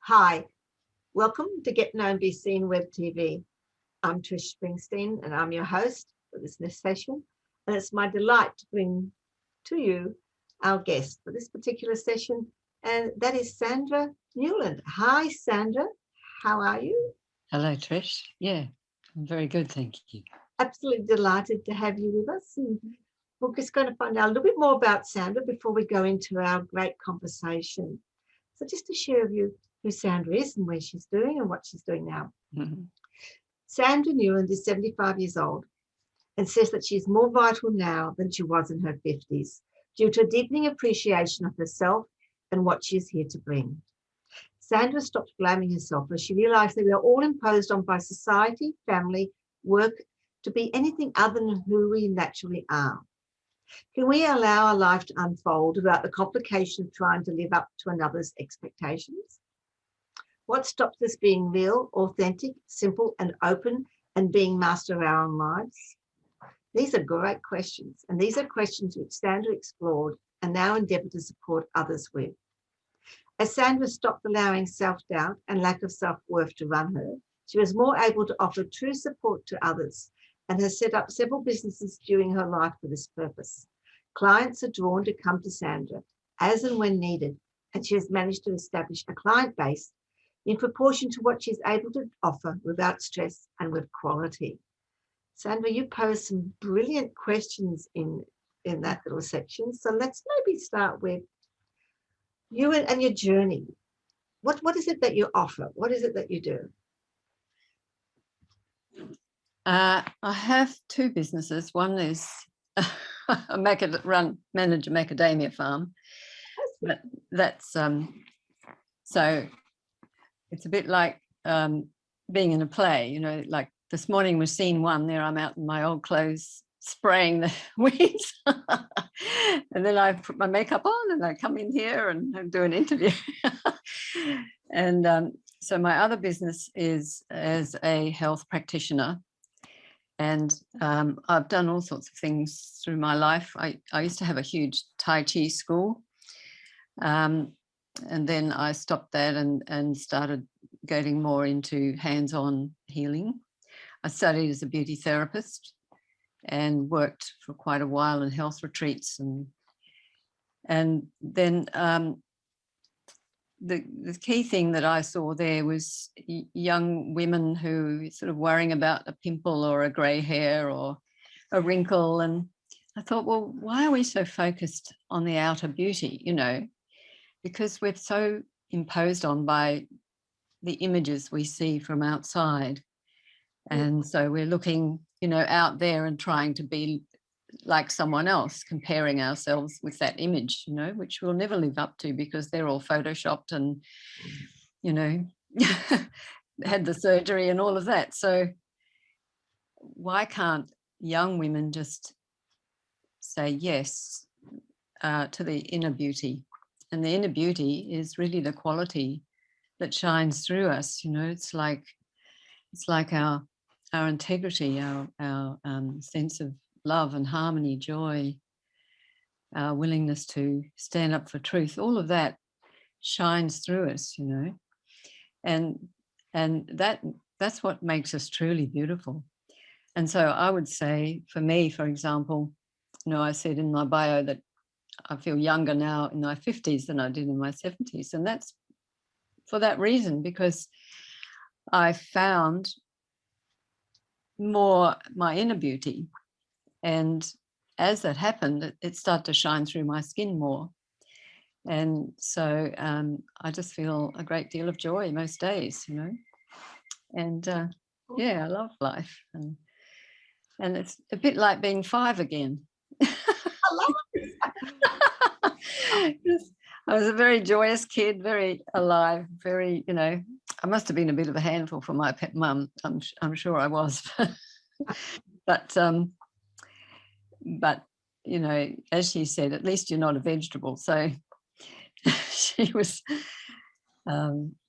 Hi, welcome to Get Known, Be Seen Web TV. I'm Trish Springsteen and I'm your host for this session. And it's my delight to bring to you our guest for this particular session, and that is Sandra Newland. Hi, Sandra. How are you? Hello, Trish. Yeah, I'm very good, thank you. Absolutely delighted to have you with us. And we're just going to find out a little bit more about Sandra before we go into our great conversation. So just to share with you who Sandra is and where she's doing and what she's doing now. Mm-hmm. Sandra Newland is 75 years old and says that she's more vital now than she was in her 50s due to a deepening appreciation of herself and what she is here to bring. Sandra stopped blaming herself as she realized that we are all imposed on by society, family, work to be anything other than who we naturally are. Can we allow our life to unfold without the complication of trying to live up to another's expectations? What stops us being real, authentic, simple, and open and being master of our own lives? These are great questions, and these are questions which Sandra explored and now endeavour to support others with. As Sandra stopped allowing self-doubt and lack of self-worth to run her, she was more able to offer true support to others and has set up several businesses during her life for this purpose. Clients are drawn to come to Sandra as and when needed, and she has managed to establish a client base in proportion to what she's able to offer without stress and with quality. Sandra, you posed some brilliant questions in that little section. So let's maybe start with you and your journey. What is it that you offer? What is it that you do? I have two businesses. One is manage a macadamia farm. But that's so it's a bit like being in a play, you know, like this morning was scene one. There I'm out in my old clothes spraying the weeds. And then I put my makeup on and I come in here and do an interview. And so my other business is as a health practitioner. And I've done all sorts of things through my life. I used to have a huge Tai Chi school. And then I stopped that and started getting more into hands-on healing. I studied as a beauty therapist and worked for quite a while in health retreats. And then the key thing that I saw there was young women who sort of worrying about a pimple or a grey hair or a wrinkle. And I thought, well, why are we so focused on the outer beauty, you know? Because we're so imposed on by the images we see from outside. And so we're looking, you know, out there and trying to be like someone else, comparing ourselves with that image, you know, which we'll never live up to because they're all photoshopped and, you know, had the surgery and all of that. So why can't young women just say yes to the inner beauty? And the inner beauty is really the quality that shines through us. You know, it's like our integrity, our sense of love and harmony, joy, our willingness to stand up for truth. All of that shines through us, you know, and that's what makes us truly beautiful. And so I would say, for me, for example, you know, I said in my bio that I feel younger now in my 50s than I did in my 70s. And that's for that reason, because I found more my inner beauty. And as that happened, it started to shine through my skin more. And so I just feel a great deal of joy most days, you know. And yeah, I love life. And it's a bit like being 5 again. I love it. I was a very joyous kid, very alive, very, you know, I must have been a bit of a handful for my pet mum. I'm sure I was. But you know, as she said, at least you're not a vegetable. So she was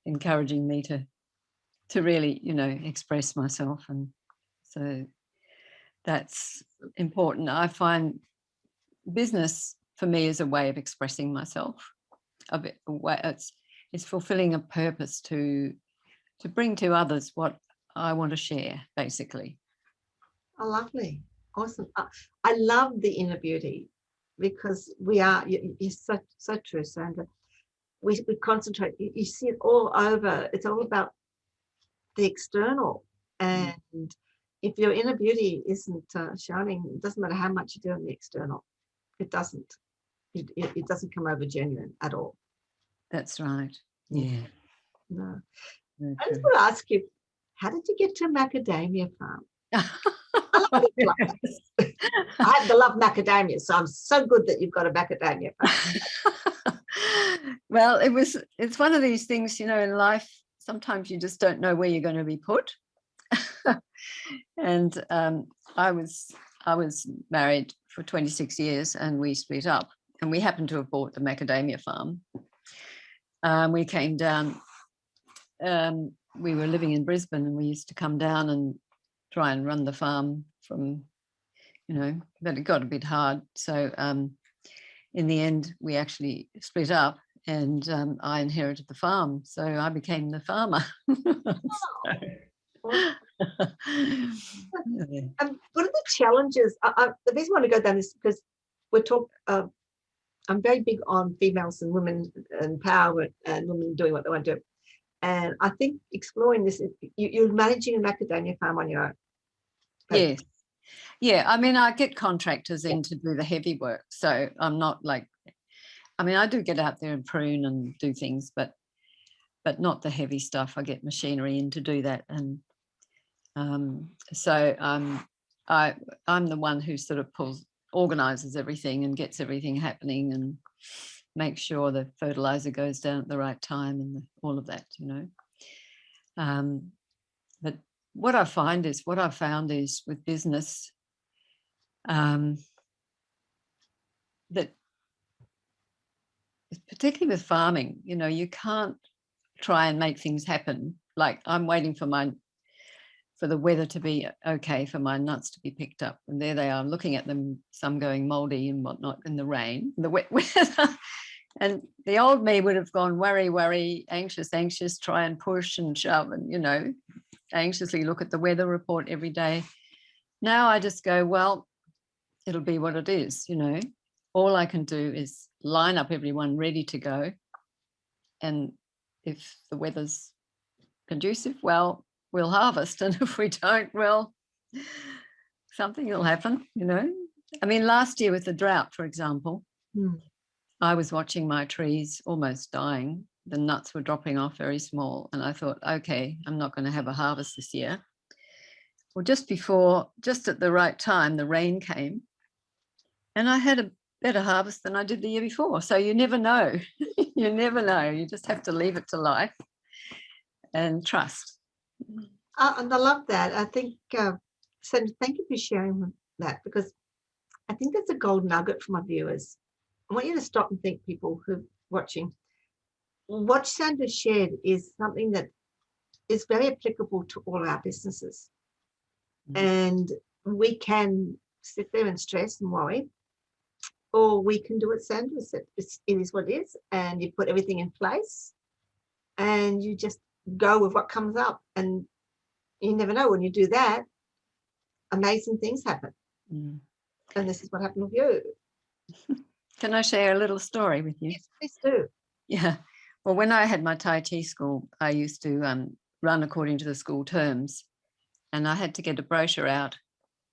encouraging me to really, you know, express myself. And so that's important. I find business for me is a way of expressing myself. it's fulfilling a purpose to bring to others what I want to share, basically. Oh, lovely. Awesome. I love the inner beauty, because you're so true, Sandra. We concentrate, you see it all over. It's all about the external. And if your inner beauty isn't shining, it doesn't matter how much you do on the external. It doesn't. It doesn't come over genuine at all. That's right. Yeah. No. Very I just true. want to ask you, how did you get to Macadamia Farm? I love it. I happen to love macadamia, so I'm so good that you've got a macadamia farm. Well, it's one of these things, in life, sometimes you just don't know where you're going to be put. And I was married for 26 years, and we split up, and we happened to have bought the macadamia farm. We came down, we were living in Brisbane, and we used to come down and try and run the farm from, but it got a bit hard. So in the end, we actually split up, and I inherited the farm. So I became the farmer. What are the challenges? The reason I want to go down this because I'm very big on females and women empowerment and women doing what they want to do. And I think exploring this, you're managing a macadamia farm on your own. Yes. Yeah. I mean, I get contractors in to do the heavy work. So I'm not I do get out there and prune and do things, but not the heavy stuff. I get machinery in to do that. And so I'm the one who sort of organizes everything and gets everything happening and makes sure the fertilizer goes down at the right time and all of that, But what I've found is with business, that particularly with farming, you can't try and make things happen. Like I'm waiting for the weather to be okay for my nuts to be picked up, and there they are, looking at them, some going moldy and whatnot in the rain, the wet weather. And the old me would have gone worry, anxious, try and push and shove and, anxiously look at the weather report every day. Now I just go, well, it'll be what it is, All I can do is line up everyone ready to go. And if the weather's conducive, well, we'll harvest. And if we don't, well, something will happen, I mean, last year with the drought, for example, I was watching my trees almost dying. The nuts were dropping off very small. And I thought, okay, I'm not going to have a harvest this year. Well, just at the right time, the rain came and I had a better harvest than I did the year before. So you never know. You never know. You just have to leave it to life and trust. And I love that. I think, Sandra, thank you for sharing that, because I think that's a gold nugget for my viewers. I want you to stop and think, people who are watching. What Sandra shared is something that is very applicable to all our businesses. And we can sit there and stress and worry, or we can do what Sandra said. It is what it is, and you put everything in place and you just go with what comes up. And you never know, when you do that, amazing things happen. And this is what happened with you. Can I share a little story with you? Yes, please do. Yeah. Well, when I had my Tai Chi school, I used to run according to the school terms, and I had to get a brochure out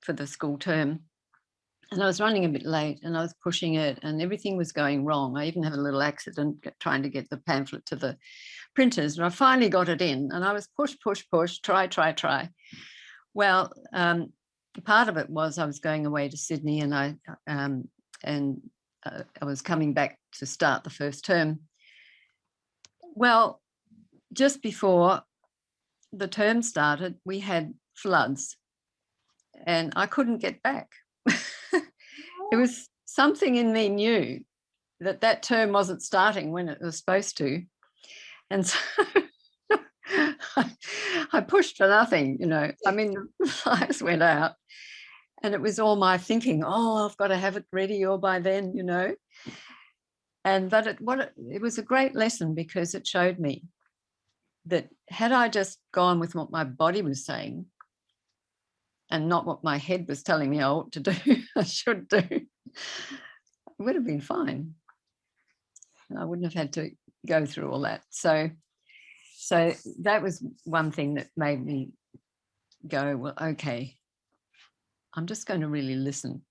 for the school term. And I was running a bit late, and I was pushing it, and everything was going wrong. I even had a little accident trying to get the pamphlet to the printers, and I finally got it in, and I was push, try. Well, part of it was I was going away to Sydney, and I was coming back to start the first term. Well, just before the term started, we had floods, and I couldn't get back. It was something in me knew that term wasn't starting when it was supposed to. And so I pushed for nothing, I mean, the flies went out, and it was all my thinking, oh, I've got to have it ready or by then, but it was a great lesson, because it showed me that had I just gone with what my body was saying and not what my head was telling me I ought to do, I should do, it would have been fine. I wouldn't have had to go through all that. So that was one thing that made me go, well, okay, I'm just going to really listen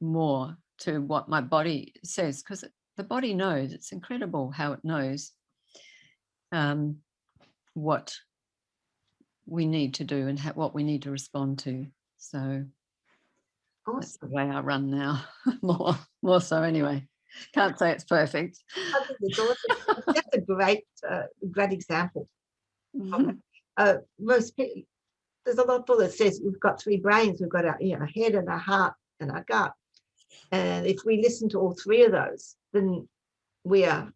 more to what my body says, because the body knows. It's incredible how it knows what we need to do and what we need to respond to. So Awesome. That's the way I run now. more so anyway. Can't say it's perfect. I think it's awesome. That's a great example. Mm-hmm. Most people, there's a lot of people that says we've got three brains. We've got our head and our heart and our gut. And if we listen to all three of those, then we are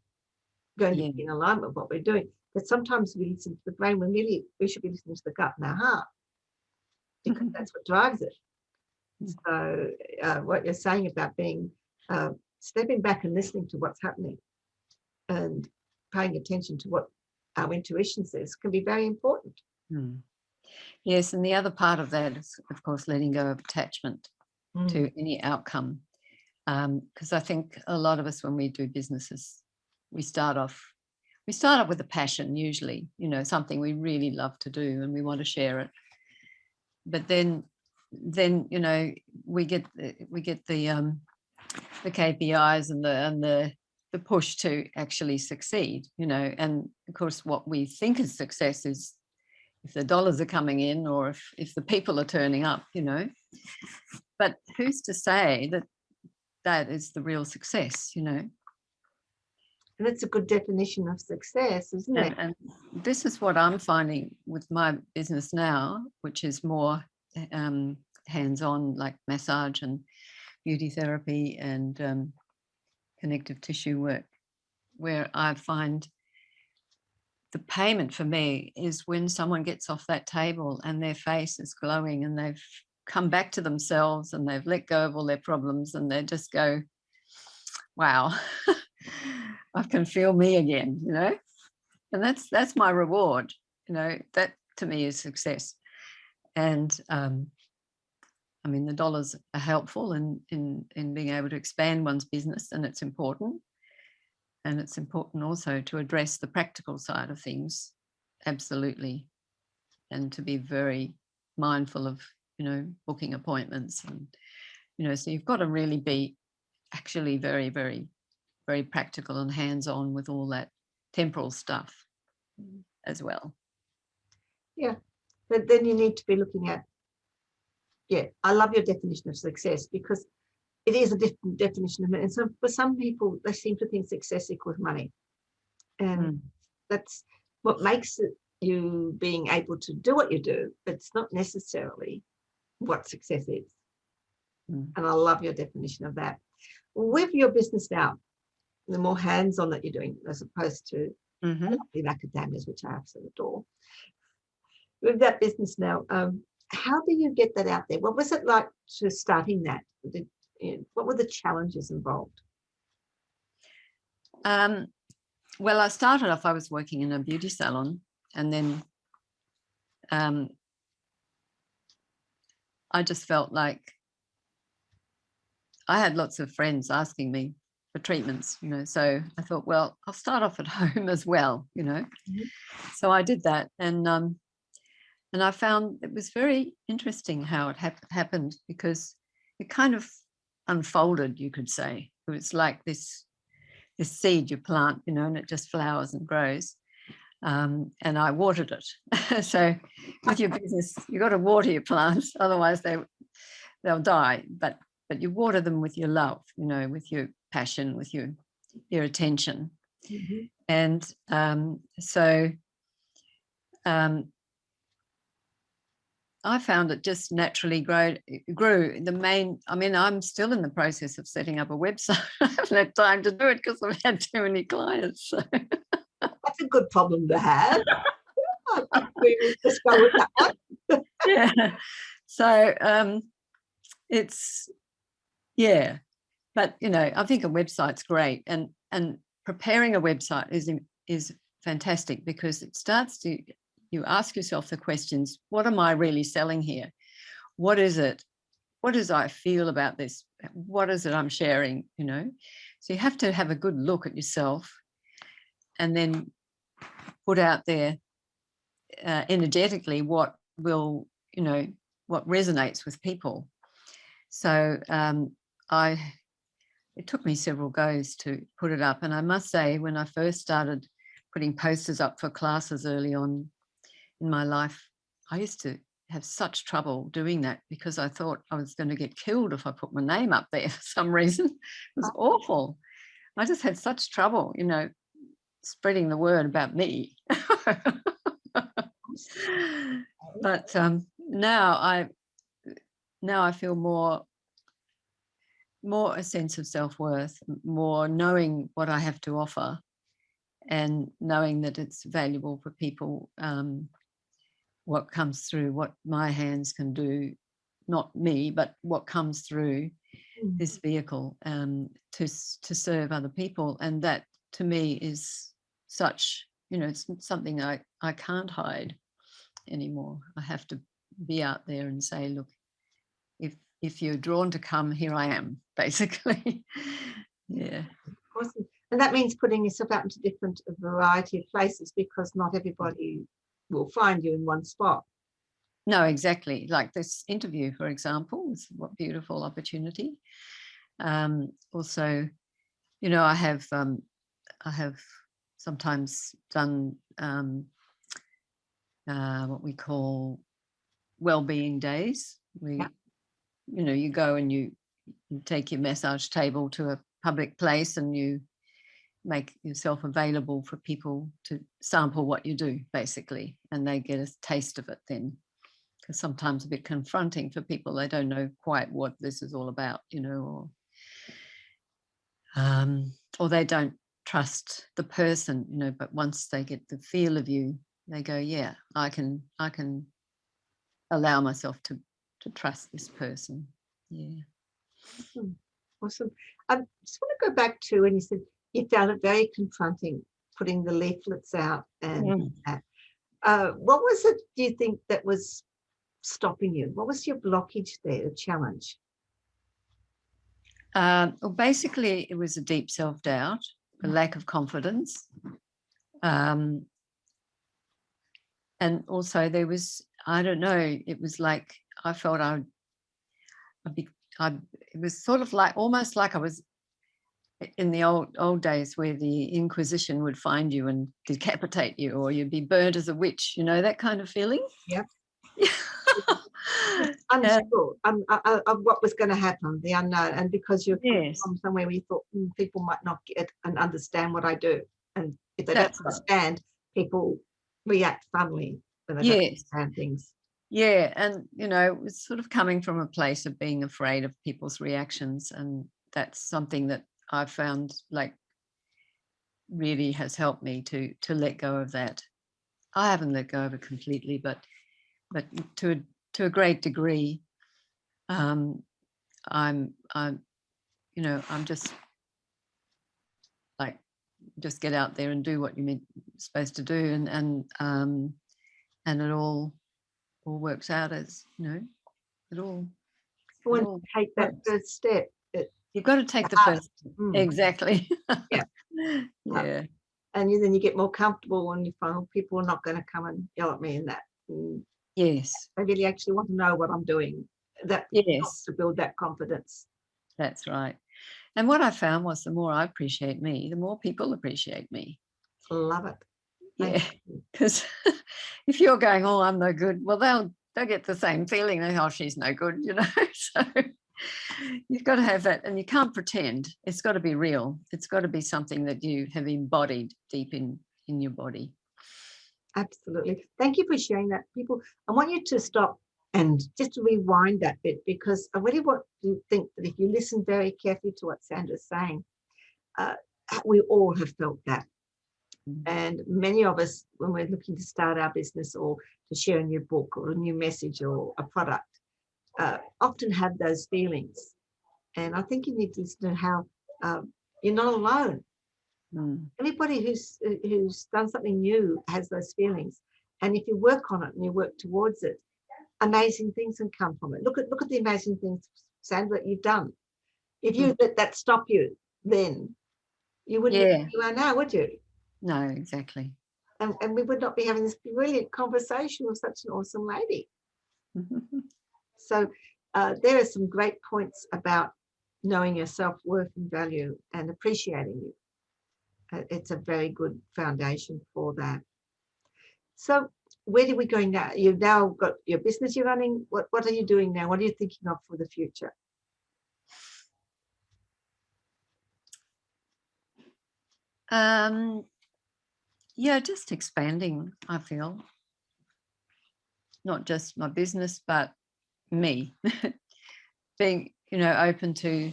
going to be in alignment with what we're doing. But sometimes we listen to the brain when really we should be listening to the gut and our heart, because that's what drives it. So what you're saying about being stepping back and listening to what's happening and paying attention to what our intuition says can be very important. Yes, and the other part of that is, of course, letting go of attachment to any outcome. Because I think a lot of us, when we do businesses, we start off with a passion, usually, something we really love to do and we want to share it. But then we get the KPIs and the push to actually succeed, and of course what we think is success is if the dollars are coming in or if the people are turning up, but who's to say that is the real success, And it's a good definition of success, isn't it? And this is what I'm finding with my business now, which is more hands-on, like massage and beauty therapy and connective tissue work, where I find the payment for me is when someone gets off that table and their face is glowing and they've come back to themselves and they've let go of all their problems and they just go, wow, I can feel me again, and that's my reward, that to me is success. And I mean, the dollars are helpful in being able to expand one's business, and it's important. And it's important also to address the practical side of things, absolutely, and to be very mindful of, booking appointments. And, so you've got to really be actually very, very, very practical and hands-on with all that temporal stuff as well. Yeah. But then you need to be looking at, I love your definition of success, because it is a different definition of it. And so for some people, they seem to think success equals money. And that's what makes it you being able to do what you do, but it's not necessarily what success is. And I love your definition of that. With your business now, the more hands-on that you're doing, as opposed to the macadamias, which I absolutely adore. With that business now, how do you get that out there? What was it like to starting that? What were the challenges involved? Well, I started off, I was working in a beauty salon, and then I just felt like I had lots of friends asking me for treatments, so I thought, well, I'll start off at home as well, So I did that, and I found it was very interesting how it happened, because it kind of unfolded, you could say. It was like this seed you plant, and it just flowers and grows. And I watered it. So with your business, you've got to water your plants, otherwise they'll die. But you water them with your love, with your passion, with your attention. And so I found it just naturally grew. I'm still in the process of setting up a website. I haven't had time to do it because I've had too many clients. So. That's a good problem to have. I think we just go with that one. Yeah. So it's, but, I think a website's great. And and preparing a website is fantastic, because it starts to, you ask yourself the questions: what am I really selling here? What is it? What does I feel about this? What is it I'm sharing? You know, so you have to have a good look at yourself, and then put out there energetically what will, you know, what resonates with people. So it took me several goes to put it up, and I must say, when I first started putting posters up for classes early on in my life, I used to have such trouble doing that, because I thought I was going to get killed if I put my name up there for some reason. It was awful. I just had such trouble, you know, spreading the word about me. But now I feel more a sense of self-worth, more knowing what I have to offer, and knowing that it's valuable for people, what comes through, what my hands can do, not me, but what comes through this vehicle to serve other people. And that, to me, is such, you know, it's something I can't hide anymore. I have to be out there and say, look, if you're drawn to come, here I am, basically. Yeah. Awesome. And that means putting yourself out into different variety of places, because not everybody will find you in one spot. No, exactly. Like this interview, for example, is what beautiful opportunity. Also, you know, I have sometimes done what we call well-being days. You know, you go and you take your massage table to a public place, and you make yourself available for people to sample what you do, basically, and they get a taste of it then. Because sometimes a bit confronting for people, they don't know quite what this is all about, you know, or they don't trust the person, you know, but once they get the feel of you, they go, yeah, I can allow myself to trust this person. Yeah. Awesome. I just want to go back to when you said you found it very confronting putting the leaflets out and that. What was it, do you think, that was stopping you? What was your blockage there, the challenge? Well, basically, it was a deep self-doubt, a lack of confidence. And also there was, I don't know, it was like I felt it was sort of like, almost like I was in the old days where the Inquisition would find you and decapitate you, or you'd be burned as a witch, you know, that kind of feeling. Yep. Unsure of what was going to happen, the unknown, and because you're from somewhere where you thought people might not get and understand what I do, and if they don't understand, people react funnily when they don't understand things. Yeah, and you know, it was sort of coming from a place of being afraid of people's reactions, and that's something that I've found like really has helped me to let go of that. I haven't let go of it completely, but to a great degree. I'm you know, I'm just like, just get out there and do what you're supposed to do, and it all works out, as you know, it all take that first step. You've got to take the first step. Exactly. Yeah. And then you get more comfortable when you find people are not going to come and yell at me and that. Yes. I really actually want to know what I'm doing. That helps to build that confidence. That's right. And what I found was, the more I appreciate me, the more people appreciate me. Love it. Yeah. Because if you're going, oh, I'm no good, well, they'll get the same feeling. Oh, she's no good, you know. So you've got to have that, and you can't pretend. It's got to be real. It's got to be something that you have embodied deep in your body. Absolutely. Thank you for sharing that. People, I want you to stop and just to rewind that bit, because I really want to think that if you listen very carefully to what Sandra's saying, we all have felt that. And many of us, when we're looking to start our business or to share a new book or a new message or a product, often have those feelings. And I think you need to listen to how you're not alone. Everybody who's done something new has those feelings. And if you work on it and you work towards it, amazing things can come from it. Look at the amazing things, Sandra, that you've done. If you let that stop you, then you wouldn't be where you are now, would you? No, exactly. And we would not be having this brilliant conversation with such an awesome lady. So there are some great points about knowing your self-worth and value and appreciating you. It's a very good foundation for that. So where are we going now? You've now got your business you're running. What are you doing now? What are you thinking of for the future? Yeah, just expanding, I feel. Not just my business, but me. Being, open to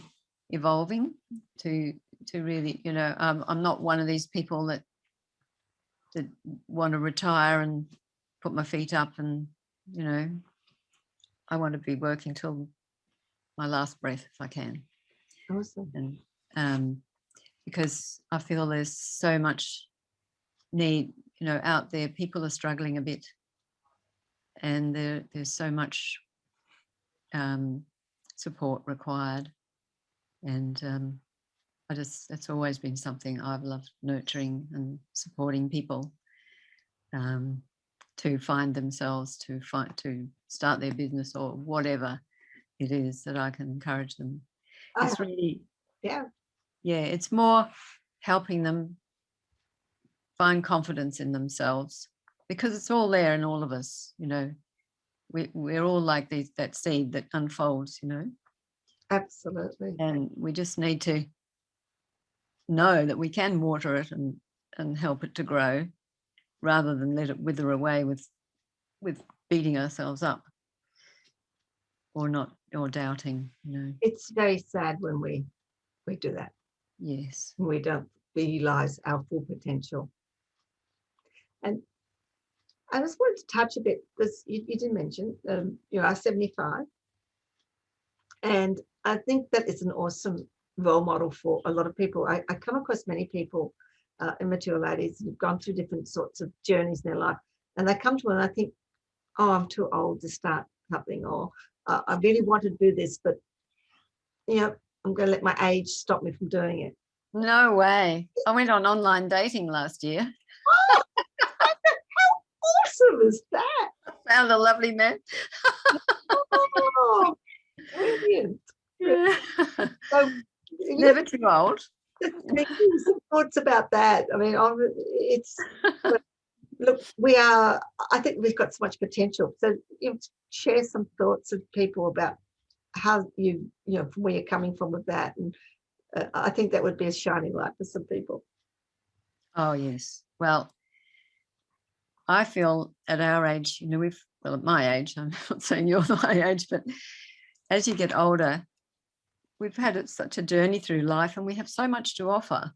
evolving, to really, I'm not one of these people that want to retire and put my feet up and, I want to be working till my last breath if I can. Awesome. And because I feel there's so much need, out there. People are struggling a bit, and there's so much support required. And it's always been something I've loved, nurturing and supporting people to find themselves, to start their business or whatever it is that I can encourage them. It's really, it's more helping them find confidence in themselves, because it's all there in all of us. We're all like that seed that unfolds. Absolutely. And we just need to know that we can water it and help it to grow, rather than let it wither away with beating ourselves up or doubting. It's very sad when we do that. Yes. We don't realize our full potential. And I just wanted to touch a bit, because you did mention you are 75, and I think that is an awesome role model for a lot of people. I come across many people, immature ladies, who've gone through different sorts of journeys in their life, and they come to me and I think, oh, I'm too old to start something, or I really want to do this, but I'm going to let my age stop me from doing it. No way. I went on online dating last year. Oh, how awesome is that? I found a lovely man. Oh, brilliant. Yeah. So, never too old. Some thoughts about that. I mean, look, I think we've got so much potential. So share some thoughts with people about how from where you're coming from with that. And I think that would be a shining light for some people. Oh, yes. Well, I feel at our age, at my age, I'm not saying you're my age, but as you get older, we've had such a journey through life, and we have so much to offer.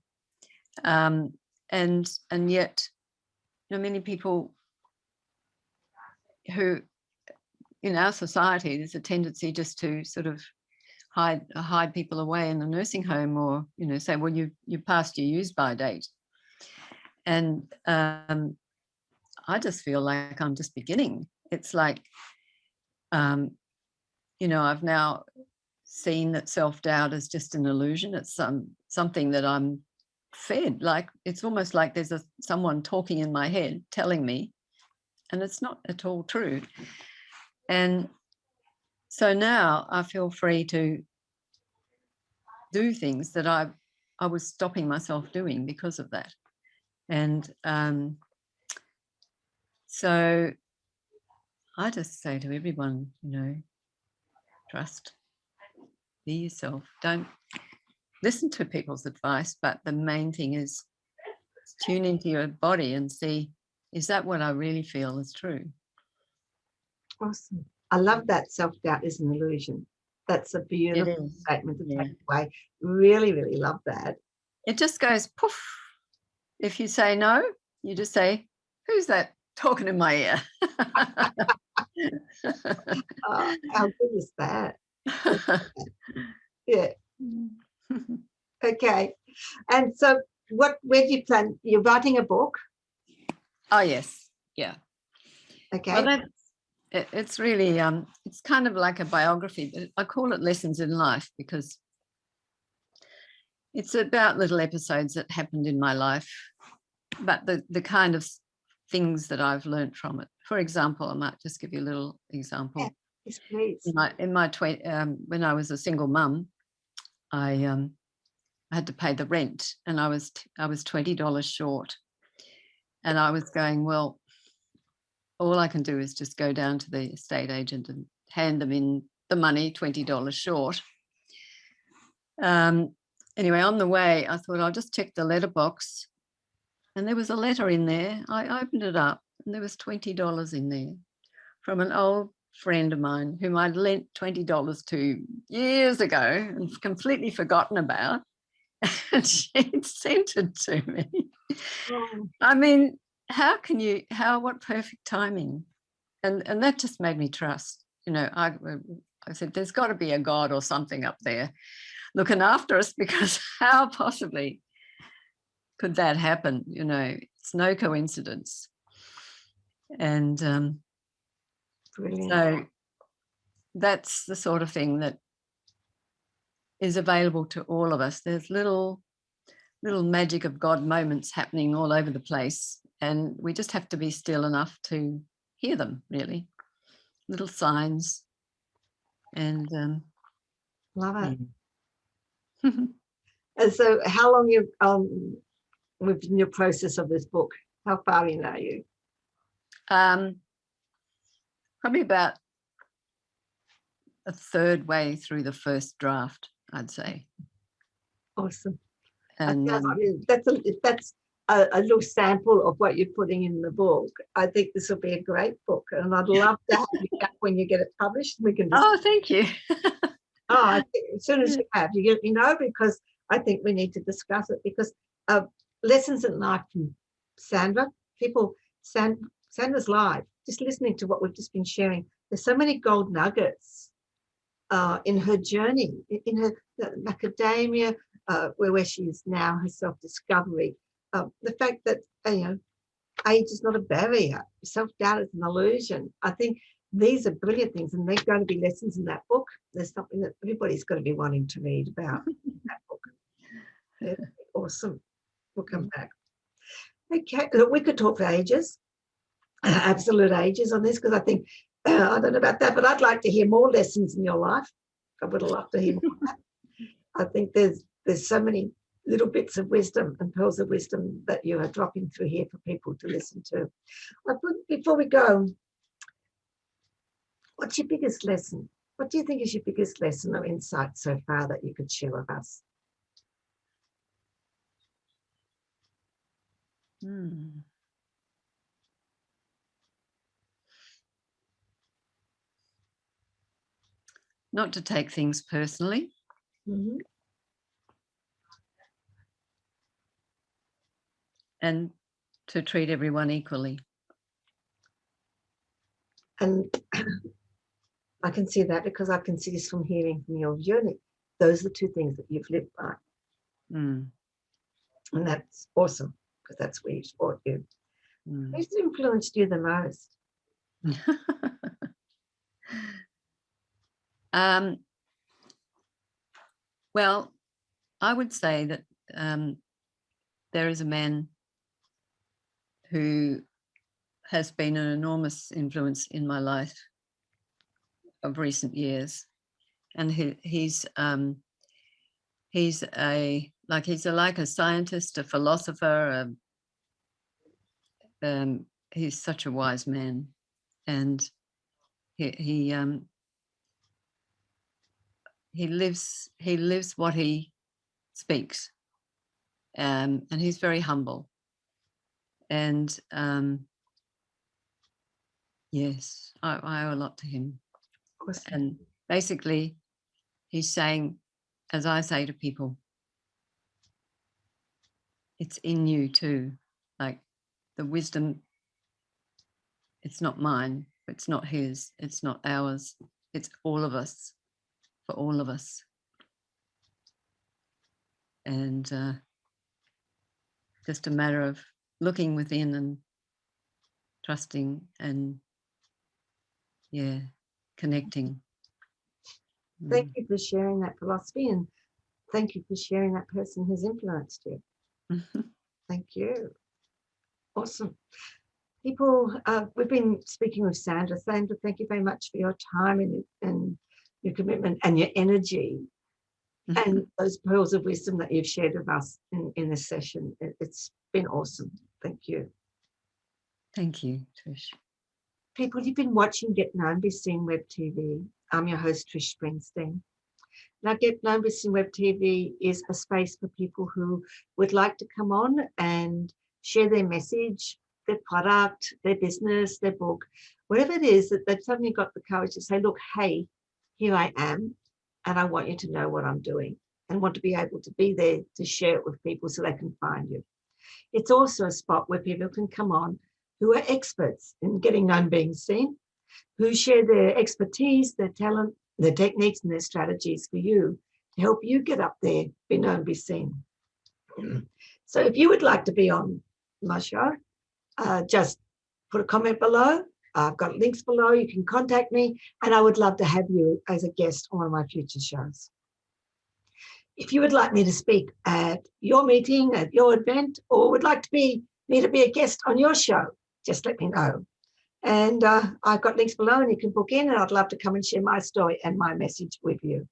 And yet, many people who, in our society, there's a tendency just to sort of hide people away in a nursing home, or say, well, you passed your use-by date. And I just feel like I'm just beginning. It's like, I've now seen that self-doubt is just an illusion. It's something that I'm fed. Like, it's almost like there's someone talking in my head telling me, and it's not at all true. And so now I feel free to do things that I was stopping myself doing because of that. And so I just say to everyone, trust, be yourself. Don't listen to people's advice, but the main thing is tune into your body and see, is that what I really feel is true? Awesome. I love that. Self-doubt is an illusion. That's a beautiful statement to take away. Really, really love that. It just goes poof. If you say no, you just say, who's that talking in my ear? Oh, how good is that? Yeah. Okay. And so where do you plan? You're writing a book? Oh, yes. Yeah. Okay. Well, it's really, it's kind of like a biography, but I call it Lessons in Life because it's about little episodes that happened in my life, but the kind of things that I've learned from it. For example, I might just give you a little example. Yeah, yes, please. When I was a single mum, I had to pay the rent, and I was $20 short, and I was going, well, all I can do is just go down to the estate agent and hand them in the money, $20 short. Anyway, on the way, I thought I'll just check the letterbox, and there was a letter in there. I opened it up, and there was $20 in there from an old friend of mine whom I'd lent $20 to years ago and completely forgotten about. And she'd sent it to me. Oh. I mean, what perfect timing. And that just made me trust. You know, I said, there's got to be a God or something up there looking after us, because how possibly could that happen? You know, it's no coincidence. And so that's the sort of thing that is available to all of us. There's little magic of God moments happening all over the place, and we just have to be still enough to hear them, really. Little signs. And Love it. Yeah. And so how long you within your process of this book? How far in are you? Probably about a third way through the first draft, I'd say. Awesome. And I mean, that's a little sample of what you're putting in the book. I think this will be a great book, and I'd love to have you back when you get it published. We can oh, thank you. I think as soon as you have, you get me know, because I think we need to discuss it, because lessons in life from Sandra, Sandra's live, just listening to what we've just been sharing. There's so many gold nuggets in her journey, in her macadamia, where she is now, her self-discovery. The fact that, age is not a barrier. Self-doubt is an illusion. I think these are brilliant things, and they're going to be lessons in that book. There's something that everybody's going to be wanting to read about in that book. Yeah, awesome. We'll come back. Okay, look, we could talk for ages, absolute ages on this, because I think, I don't know about that, but I'd like to hear more lessons in your life. I would love to hear more of that. I think there's so many little bits of wisdom and pearls of wisdom that you are dropping through here for people to listen to. Before we go, what's your biggest lesson? What do you think is your biggest lesson or insight so far that you could share with us? Not to take things personally. Mm-hmm. And to treat everyone equally. And I can see that, because I can see this from hearing from your journey. Those are the two things that you've lived by. And that's awesome, because that's where you taught you. Who's influenced you the most? Well, I would say that there is a man who has been an enormous influence in my life of recent years, and he's like a scientist, a philosopher. He's such a wise man, and he lives what he speaks, and he's very humble. And yes, I owe a lot to him. Awesome. And basically, he's saying, as I say to people, it's in you too. Like the wisdom, it's not mine, it's not his, it's not ours, it's all of us, for all of us. And just a matter of looking within and trusting and, yeah, connecting. Thank you for sharing that philosophy, and thank you for sharing that person who's influenced you. Thank you. Awesome. People, we've been speaking with Sandra. Sandra, thank you very much for your time and your commitment and your energy and those pearls of wisdom that you've shared with us in this session. It's been awesome. Thank you. Thank you, Trish. People, you've been watching Get Known, Be Seen Web TV. I'm your host, Trish Springsteen. Now, Get Known, Be Seen Web TV is a space for people who would like to come on and share their message, their product, their business, their book, whatever it is that they've suddenly got the courage to say, look, hey, here I am, and I want you to know what I'm doing, and want to be able to be there to share it with people so they can find you. It's also a spot where people can come on who are experts in getting known, being seen, who share their expertise, their talent, their techniques and their strategies for you to help you get up there, be known, be seen. So if you would like to be on my show, just put a comment below. I've got links below. You can contact me, and I would love to have you as a guest on one of my future shows. If you would like me to speak at your meeting, at your event, or would like me to be a guest on your show, just let me know. And I've got links below, and you can book in, and I'd love to come and share my story and my message with you.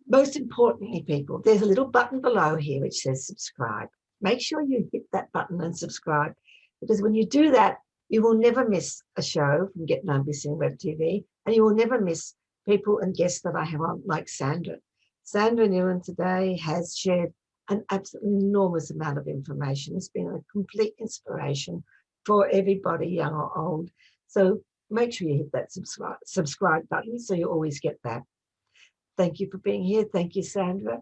Most importantly, people, there's a little button below here which says subscribe. Make sure you hit that button and subscribe, because when you do that, you will never miss a show from Get Known, Be Seen Web TV, and you will never miss people and guests that I have on, like Sandra. Sandra Newland today has shared an absolutely enormous amount of information. It's been a complete inspiration for everybody, young or old. So make sure you hit that subscribe button so you always get that. Thank you for being here. Thank you, Sandra.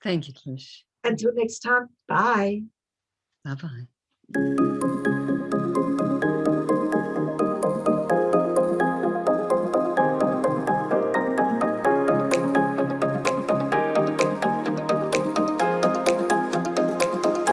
Thank you, Trish. Until next time, bye. Bye-bye.